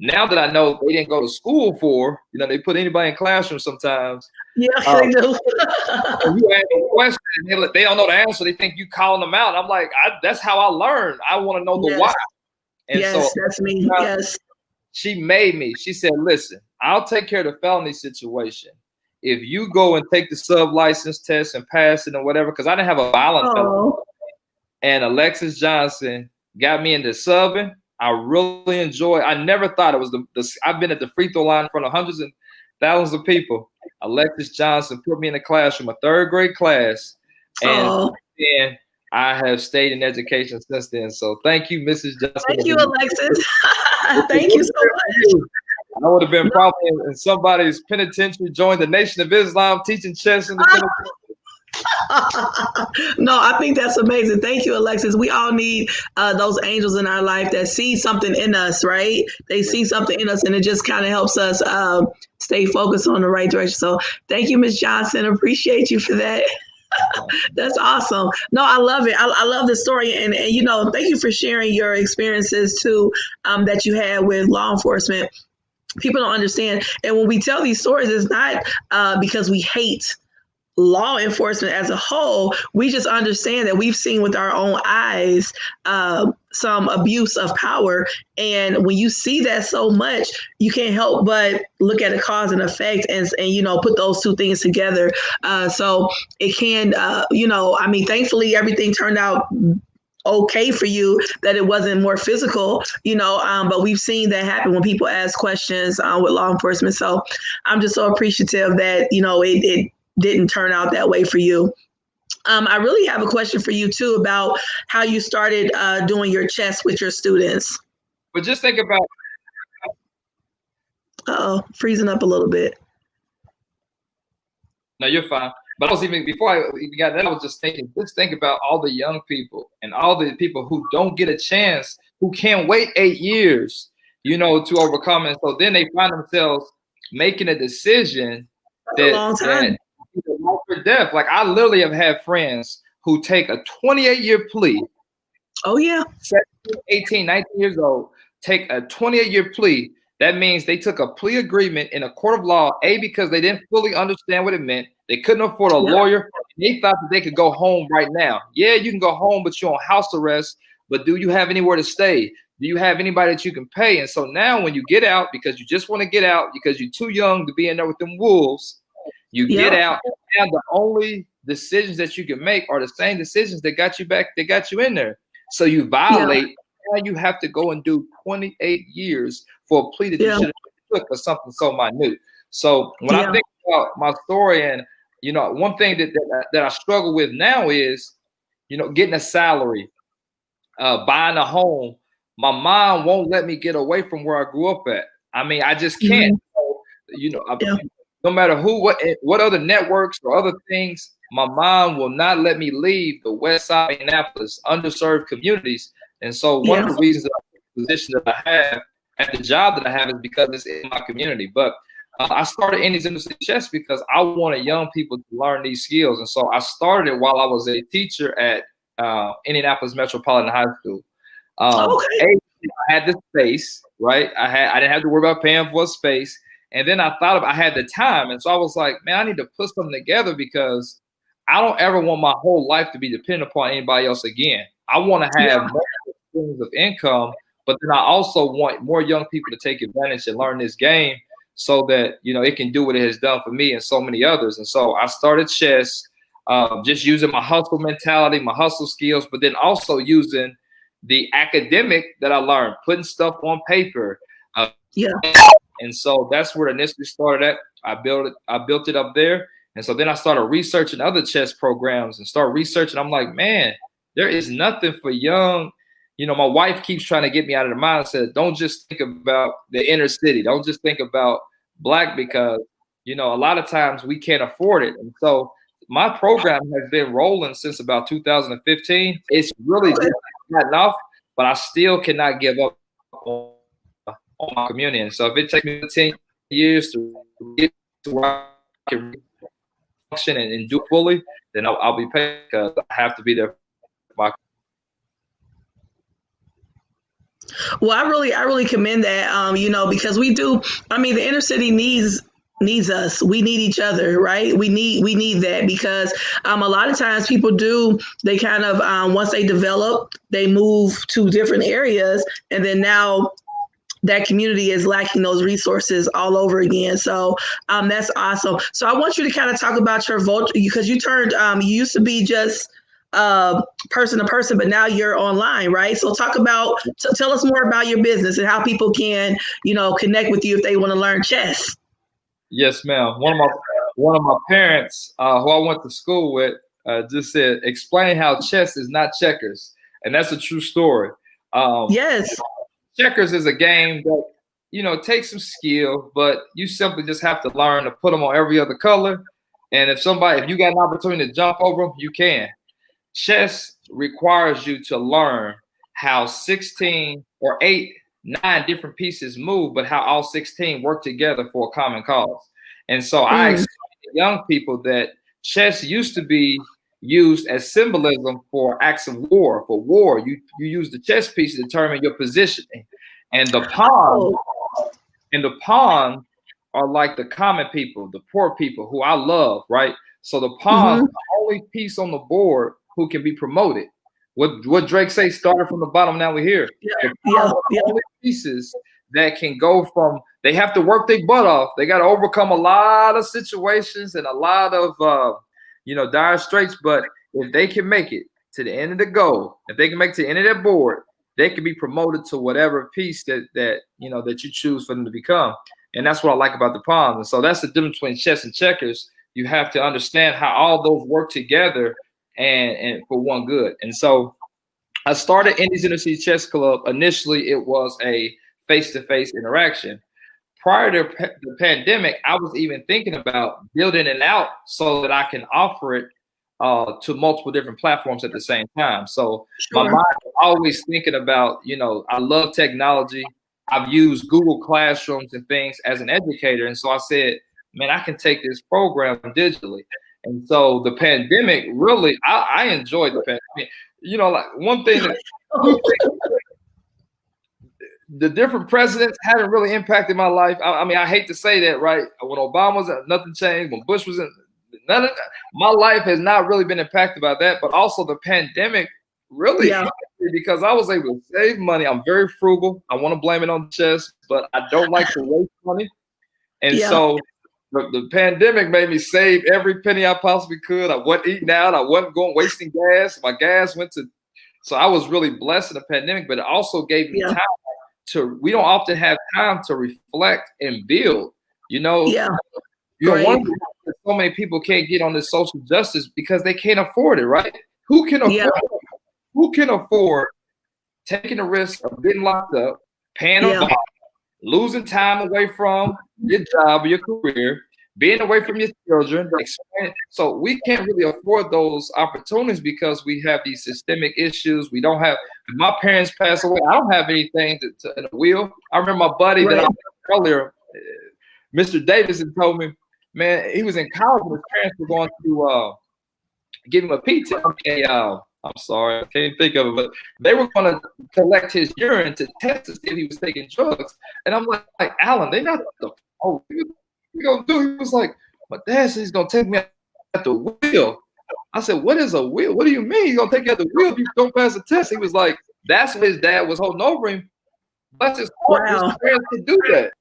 now that I know they didn't go to school for, you know, they put anybody in classroom sometimes. Yeah, they do. You ask a question, and they don't know the answer. They think you calling them out. I'm like, that's how I learned. I want to know the why. And so that's me. Yes. She made me. She said, listen, I'll take care of the felony situation. If you go and take the sub license test and pass it and whatever, because I didn't have a violent felony. And Alexis Johnson got me into subbing. I really enjoy. I never thought it was I've been at the free throw line in front of hundreds and thousands of people. Alexis Johnson put me in a classroom, a third grade class, and then I have stayed in education since then. So thank you, Mrs. Johnson. Thank you, Alexis. Thank you so much. I would have been probably in somebody's penitentiary, joined the Nation of Islam, teaching chess in the penitentiary. No, I think that's amazing. Thank you, Alexis. We all need those angels in our life that see something in us, right? They see something in us, and it just kind of helps us stay focused on the right direction. So thank you, Ms. Johnson. Appreciate you for that. That's awesome. No, I love it. I love the story. And, you know, thank you for sharing your experiences too, that you had with law enforcement. People don't understand. And when we tell these stories, it's not because we hate law enforcement as a whole. We just understand that we've seen with our own eyes some abuse of power. And when you see that so much, you can't help but look at the cause and effect and you know, put those two things together. So it can, you know, I mean, thankfully, everything turned out okay for you, that it wasn't more physical, you know, but we've seen that happen when people ask questions with law enforcement. So I'm just so appreciative that, you know, it didn't turn out that way for you. I really have a question for you too about how you started doing your chess with your students. But just think about. Freezing up a little bit. No, you're fine. But I was before I even got that, I was just think about all the young people and all the people who don't get a chance, who can't wait 8 years, you know, to overcome it. So then they find themselves making a decision that life or death. Like, I literally have had friends who take a 28-year plea. Oh, yeah. 17, 18, 19 years old, take a 28-year plea. That means they took a plea agreement in a court of law, because they didn't fully understand what it meant. They couldn't afford a lawyer. They thought that they could go home right now. Yeah, you can go home, but you're on house arrest. But do you have anywhere to stay? Do you have anybody that you can pay? And so now when you get out, because you just want to get out, because you're too young to be in there with them wolves, you get out, and the only decisions that you can make are the same decisions that got you back, that got you in there. So you violate, now you have to go and do 28 years for a plea that you should have took for something so minute. So when I think about my story, and you know, one thing that I struggle with now is, you know, getting a salary, buying a home. My mom won't let me get away from where I grew up at. I mean, I just can't. no matter what other networks or other things, my mom will not let me leave the West Side of Indianapolis, underserved communities. And so one of the reasons that the position that I have at the job that I have is because it's in my community. But I started Indies Industry Chess because I wanted young people to learn these skills. And so I started it while I was a teacher at Indianapolis Metropolitan High School. I had the space, right? I didn't have to worry about paying for a space. And then I thought I had the time. And so I was like, man, I need to put something together because I don't ever want my whole life to be dependent upon anybody else again. I want to have more streams of income, but then I also want more young people to take advantage and learn this game so that, it can do what it has done for me and so many others. And so I started chess, just using my hustle mentality, my hustle skills, but then also using the academic that I learned, putting stuff on paper. And so that's where it initially started at. I built it up there. And so then I started researching other chess programs and started researching. I'm like, man, there is nothing for young. My wife keeps trying to get me out of the mindset. Don't just think about the inner city. Don't just think about Black because, a lot of times we can't afford it. And so my program has been rolling since about 2015. It's really just not enough, but I still cannot give up on my community. And so if it takes me 10 years to get to where I can function and do it fully, then I'll be paid because I have to be there for my Well, I really commend that, because we do. I mean, the inner city needs us. We need each other, right? We need that because a lot of times people they kind of once they develop, they move to different areas, and then now that community is lacking those resources all over again. So that's awesome. So I want you to kind of talk about your vote because you turned. You used to be just person to person, but now you're online, right? So tell us more about your business and how people can, connect with you if they want to learn chess. Yes, ma'am. One of my parents, who I went to school with, just said, "Explain how chess is not checkers," and that's a true story. Yes, checkers is a game that takes some skill, but you simply just have to learn to put them on every other color. And if you got an opportunity to jump over them, you can. Chess requires you to learn how 16 or 8, 9 different pieces move, but how all 16 work together for a common cause. And so I explain to young people that chess used to be used as symbolism for acts of war. For war, you use the chess piece to determine your positioning. And the pawn are like the common people, the poor people who I love, right? So the pawn is the only piece on the board who can be promoted. What Drake say, started from the bottom, now we're here. The only pieces that can go from, they have to work their butt off. They got to overcome a lot of situations and a lot of, dire straits. But if they can make it to the end of the goal, if they can make it to the end of that board, they can be promoted to whatever piece that you choose for them to become. And that's what I like about the pawns. And so that's the difference between chess and checkers. You have to understand how all those work together and for one good. And so I started Indies Industry Chess Club. Initially, it was a face-to-face interaction. Prior to the pandemic, I was even thinking about building it out so that I can offer it to multiple different platforms at the same time. So my mind is always thinking about, I love technology. I've used Google Classrooms and things as an educator. And so I said, man, I can take this program digitally. And so the pandemic really, I enjoyed the pandemic. Like one thing the different presidents haven't really impacted my life. I mean, I hate to say that, right? When Obama was in, nothing changed. When Bush was in, none of that. My life has not really been impacted by that. But also the pandemic really because I was able to save money. I'm very frugal. I want to blame it on chess, but I don't like to waste money. And so the pandemic made me save every penny I possibly could. I wasn't eating out. I wasn't wasting gas. My gas went to, so I was really blessed in the pandemic, but it also gave me time we don't often have time to reflect and build, one, so many people can't get on this social justice because they can't afford it, right? Who can afford taking the risk of getting locked up, paying a bond, losing time away from your job or your career, being away from your children. So we can't really afford those opportunities because we have these systemic issues. We don't have, my parents passed away. I don't have anything to in a will. I remember my buddy that I met earlier, Mr. Davidson, told me, man, he was in college and his parents were going to give him a pizza. I'm sorry, I can't think of it, but they were going to collect his urine to test to see if he was taking drugs. And I'm like Alan, they not the what you gonna do? He was like, my dad says he's gonna take me at the wheel. I said, what is a wheel? What do you mean he's gonna take you at the wheel if you don't pass the test? He was like, that's what his dad was holding over him. That's his heart. His parents could do that.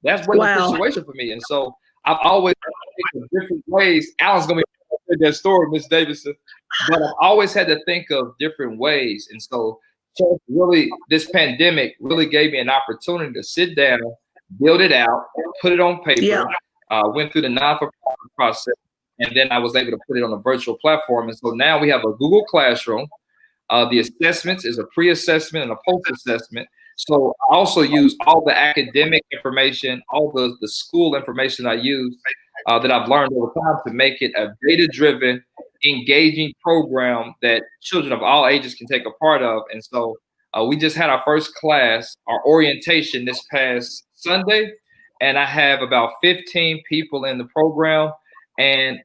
That's what the situation for me. And so I've always think of different ways. Alan's gonna be that story, Miss Davidson. But I've always had to think of different ways. And so really, this pandemic really gave me an opportunity to sit down, build it out, put it on paper, went through the non-for-profit process, and then I was able to put it on a virtual platform. And so now we have a Google Classroom. The assessments is a pre-assessment and a post-assessment. So I also use all the academic information, all the school information I use that I've learned over time to make it a data-driven, engaging program that children of all ages can take a part of. And so we just had our first class, our orientation this past Sunday, and I have about 15 people in the program, and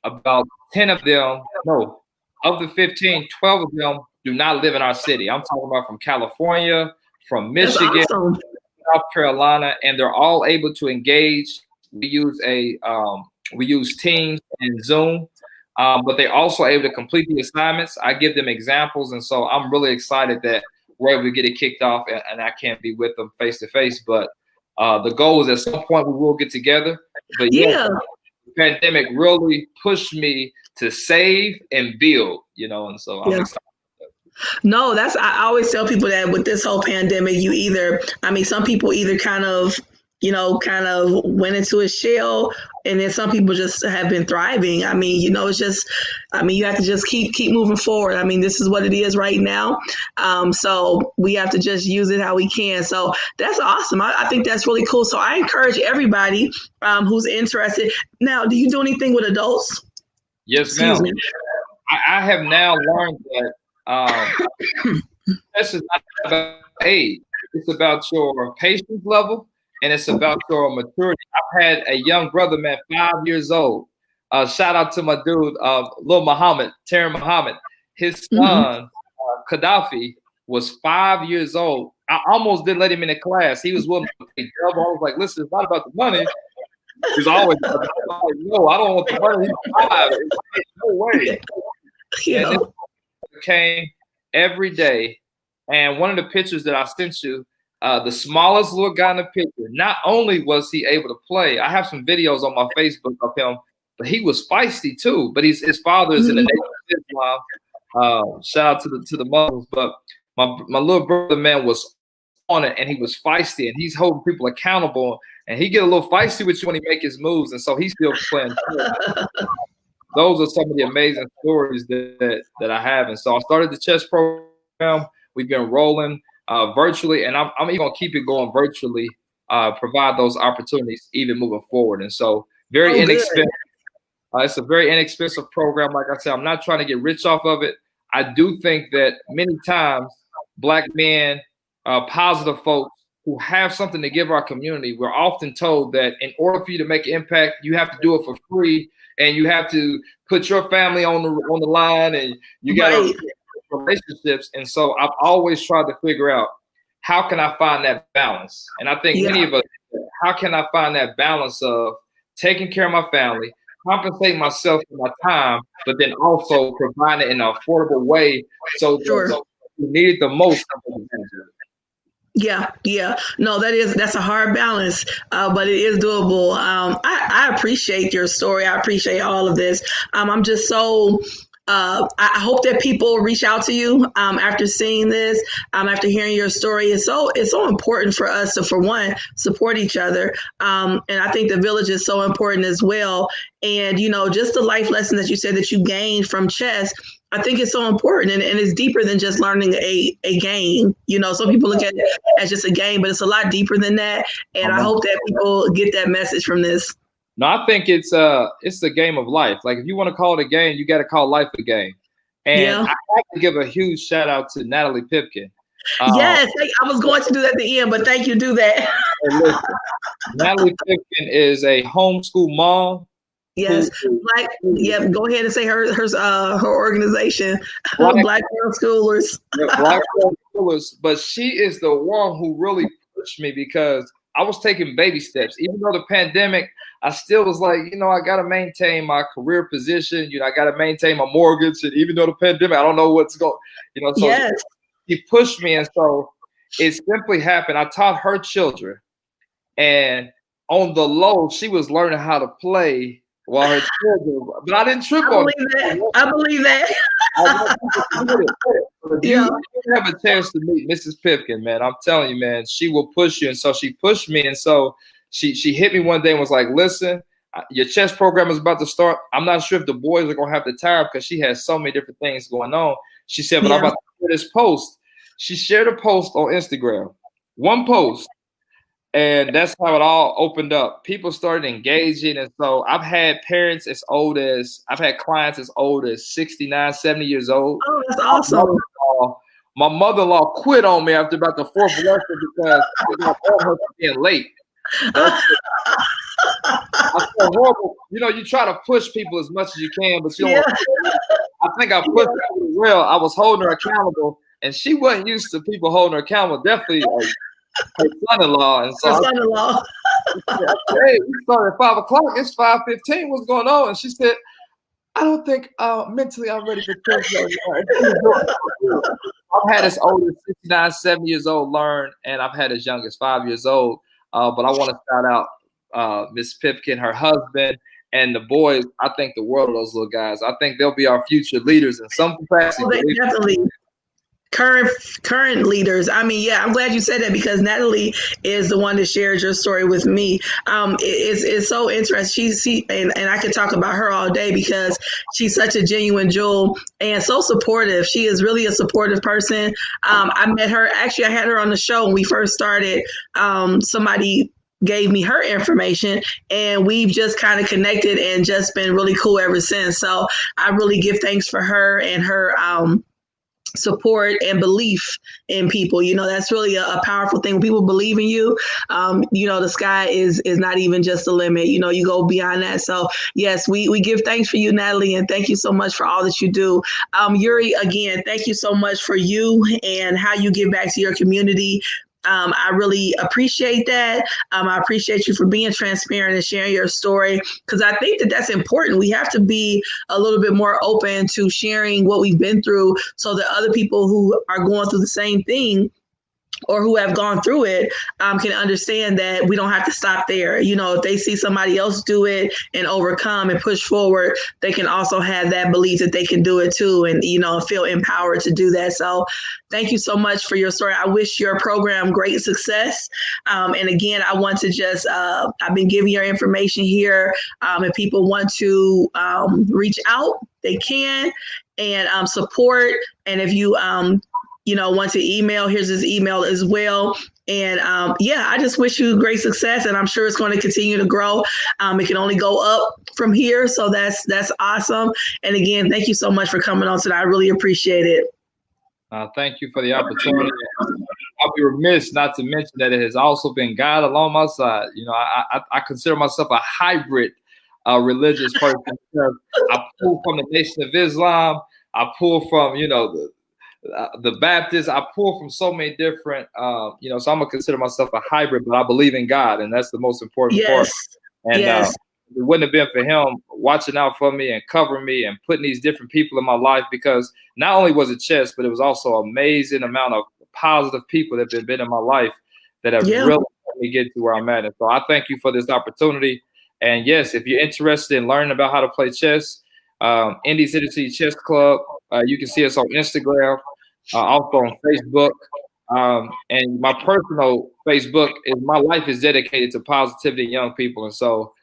about 10 of them, no, of the 15, 12 of them do not live in our city. I'm talking about from California, from Michigan, South Carolina, and they're all able to engage. We use Teams and Zoom. But they're also able to complete the assignments. I give them examples. And so I'm really excited that we're able to get it kicked off and I can't be with them face to face. But the goal is at some point we will get together. But the pandemic really pushed me to save and build, and so I'm excited. No, I always tell people that with this whole pandemic, some people either kind of went into a shell, and then some people just have been thriving. It's just, you have to just keep moving forward. This is what it is right now. So we have to just use it how we can. So that's awesome. I think that's really cool. So I encourage everybody who's interested. Now, do you do anything with adults? Yes, ma'am. I have now learned that this is not about age. It's about your patience level. And it's about your maturity. I've had a young brother, man, 5 years old. Shout out to my dude, Lil Muhammad, Terry Muhammad. His son, Gaddafi, was 5 years old. I almost didn't let him in the class. He was willing to pay double. I was like, listen, it's not about the money. He's always like, no, I don't want the money. He's 5. No way. And it came every day. And one of the pictures that I sent you, the smallest little guy in the picture, not only was he able to play, I have some videos on my Facebook of him, but he was feisty too. But his father is in the Nation of Islam. Shout out to the Muslims. But my little brother, man, was on it, and he was feisty, and he's holding people accountable, and he get a little feisty with you when he make his moves, and so he's still playing. Those are some of the amazing stories that I have. And so I started the chess program. We've been rolling virtually, and I'm even gonna keep it going virtually, provide those opportunities even moving forward. And so very inexpensive. It's a very inexpensive program. Like I said, I'm not trying to get rich off of it. I do think that many times Black men, positive folks who have something to give our community, we're often told that in order for you to make an impact, you have to do it for free, and you have to put your family on the line, and you got to relationships. And so I've always tried to figure out, how can I find that balance? And I think many of us, how can I find that balance of taking care of my family, compensating myself for my time, but then also providing it in an affordable way so that you need it the most. Yeah. No, that's a hard balance, but it is doable. I appreciate your story. I appreciate all of this. I'm just so, I hope that people reach out to you after seeing this, after hearing your story. It's so important for us to, for one, support each other. And I think the village is so important as well. And, just the life lesson that you said that you gained from chess, I think it's so important, and it's deeper than just learning a game. You know, some people look at it as just a game, but it's a lot deeper than that. And I hope that people get that message from this. No, I think it's a game of life. Like if you want to call it a game, you got to call life a game. And I have to give a huge shout out to Natalie Pipkin. Yes, I was going to do that at the end, but thank you. Do that. Listen, Natalie Pipkin is a homeschool mom. Yes, go ahead and say her organization, Black Girl Schoolers. Black Girl Schoolers, but she is the one who really pushed me because I was taking baby steps. Even though the pandemic, I still was like, I got to maintain my career position. I got to maintain my mortgage. And even though the pandemic, I don't know what's going, so yes. She pushed me. And so it simply happened. I taught her children. And on the low, she was learning how to play while her children, but I didn't trip on it. I believe that. If you have a chance to meet Mrs. Pipkin, man, I'm telling you, man, she will push you. And so she pushed me. And so she hit me one day and was like, listen, your chess program is about to start. I'm not sure if the boys are going to have the time because she has so many different things going on. She said, but I'm about to share this post. She shared a post on Instagram, one post. And that's how it all opened up. People started engaging. And so I've had clients as old as 69, 70 years old. Oh, that's awesome. My mother-in-law quit on me after about the fourth lesson because I called her for being late. I feel horrible. You try to push people as much as you can, but you don't. I think I pushed her well. I was holding her accountable, and she wasn't used to people holding her accountable. Definitely her son-in-law. And so son-in-law. Hey, we started at 5 o'clock. It's 5:15. What's going on? And she said, I don't think mentally I'm ready for church. I've had as old as 69, 70 years old learn, and I've had as young as 5 years old. But I want to shout out Miss Pipkin, her husband, and the boys. I think the world of those little guys. I think they'll be our future leaders in some capacity. Oh, definitely. Current leaders. I mean, I'm glad you said that because Natalie is the one that shared your story with me. It's so interesting. And I could talk about her all day because she's such a genuine jewel and so supportive. She is really a supportive person. I met her. Actually, I had her on the show when we first started. Somebody gave me her information and we've just kind of connected and just been really cool ever since. So I really give thanks for her and her support and belief in people. That's really a powerful thing. When people believe in you, the sky is not even just the limit. You go beyond that. So yes, we give thanks for you, Natalie, and thank you so much for all that you do. Yuri, again, thank you so much for you and how you give back to your community. I really appreciate that. I appreciate you for being transparent and sharing your story because I think that that's important. We have to be a little bit more open to sharing what we've been through so that other people who are going through the same thing or who have gone through it can understand that we don't have to stop there. If they see somebody else do it and overcome and push forward, they can also have that belief that they can do it too and, feel empowered to do that. So thank you so much for your story. I wish your program great success. And again, I want to just, I've been giving your information here. If people want to reach out, they can and support. And if you, want to email, here's his email as well. And I just wish you great success. And I'm sure it's going to continue to grow. It can only go up from here. So that's awesome. And again, thank you so much for coming on today. I really appreciate it. Thank you for the opportunity. I'll be remiss not to mention that it has also been God along my side. I consider myself a hybrid religious person. I pull from the Nation of Islam. I pull from, the Baptists. I pull from so many different, so I'm gonna consider myself a hybrid, but I believe in God, and that's the most important part. And it wouldn't have been for Him watching out for me and covering me and putting these different people in my life, because not only was it chess, but it was also an amazing amount of positive people that have been in my life that have really helped me get to where I'm at. And so I thank you for this opportunity. And yes, if you're interested in learning about how to play chess, Indy City Chess Club, you can see us on Instagram, also on Facebook. And my personal Facebook is My Life is Dedicated to Positivity in Young People. And so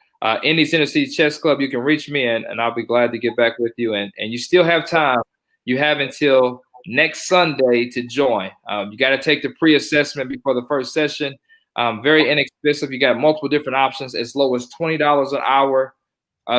Indy Tennessee Chess Club, you can reach me and I'll be glad to get back with you. And you still have time. you have until next Sunday to join. You got to take the pre-assessment before the first session. Very inexpensive. You got multiple different options, as low as $20 an hour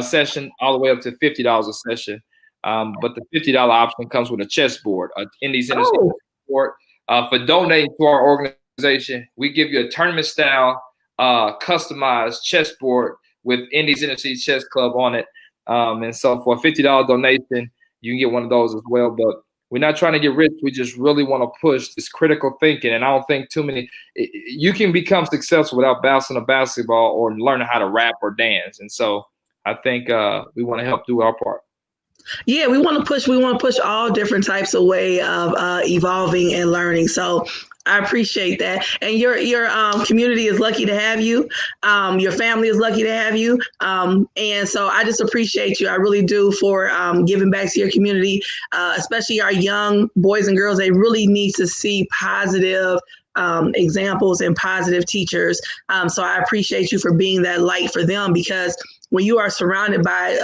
session, all the way up to $50 a session. But the $50 option comes with a chessboard, Indies Innocence board. For donating to our organization, we give you a tournament-style, customized chessboard with Indies Innocence Chess Club on it. And so for a $50 donation, you can get one of those as well. But we're not trying to get rich. We just really want to push this critical thinking. And I don't think you can become successful without bouncing a basketball or learning how to rap or dance. And so I think we want to help do our part. Yeah, we want to push all different types of way of evolving and learning. So I appreciate that. And your community is lucky to have you. Your family is lucky to have you. And so I just appreciate you. I really do, for giving back to your community, especially our young boys and girls. They really need to see positive examples and positive teachers. So I appreciate you for being that light for them, because when you are surrounded by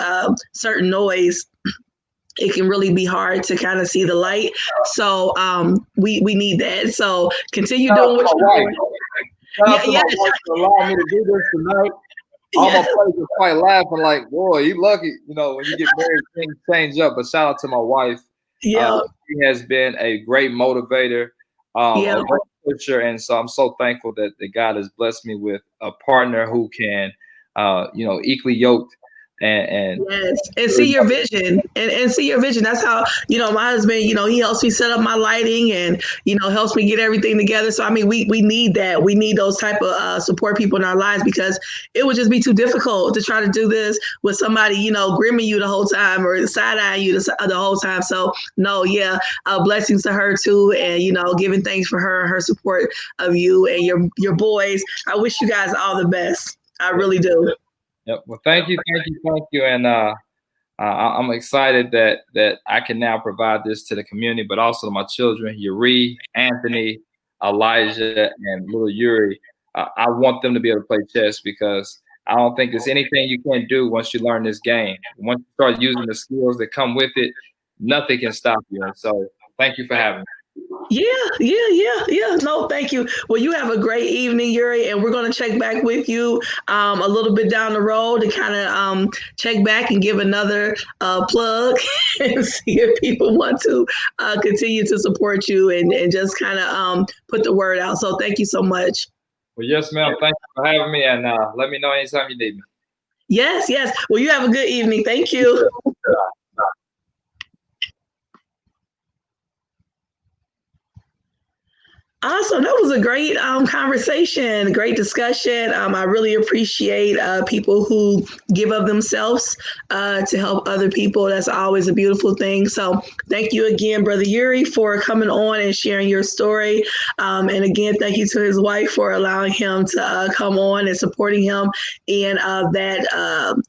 certain noise, it can really be hard to kind of see the light. So we need that. So continue doing what you're doing. Shout out to my wife for allowing me to do this tonight. All my players are quite laughing like, boy, you lucky. You know, when you get married, things change up. But shout out to my wife. Yeah. She has been a great motivator, a great pusher. And so I'm so thankful that God has blessed me with a partner who can, equally yoked and yes, and see your vision and see your vision. That's how, my husband, he helps me set up my lighting and, helps me get everything together. So, I mean, we need that. We need those type of support people in our lives, because it would just be too difficult to try to do this with somebody, grimming you the whole time or side-eyeing you the whole time. So, no, blessings to her too. And, giving thanks for her support of you and your boys. I wish you guys all the best. I really do. Yep. Well, thank you. And I'm excited that I can now provide this to the community, but also to my children, Yuri, Anthony, Elijah, and little Yuri. I want them to be able to play chess, because I don't think there's anything you can't do once you learn this game. Once you start using the skills that come with it, nothing can stop you. And so thank you for having me. Yeah. No, thank you. Well, you have a great evening, Yuri, and we're going to check back with you a little bit down the road to kind of check back and give another plug and see if people want to continue to support you and just kind of put the word out. So thank you so much. Well, yes, ma'am. Thank you for having me, and let me know anytime you need me. Yes. Well, you have a good evening. Thank you. Awesome. That was a great conversation, great discussion. I really appreciate people who give of themselves to help other people. That's always a beautiful thing. So thank you again, Brother Yuri, for coming on and sharing your story. And again, thank you to his wife for allowing him to come on and supporting him in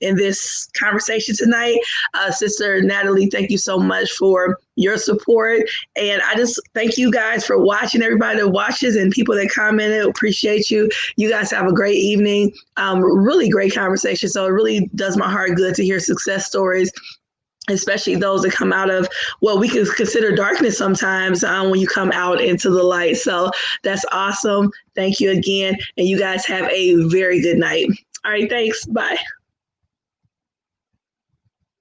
in this conversation tonight. Sister Natalie, thank you so much for your support. And I just thank you guys for watching, everybody that watches and people that commented. Appreciate you. You guys have a great evening. Really great conversation. So it really does my heart good to hear success stories, especially those that come out of what we could consider darkness sometimes when you come out into the light. So that's awesome. Thank you again. And you guys have a very good night. All right. Thanks. Bye.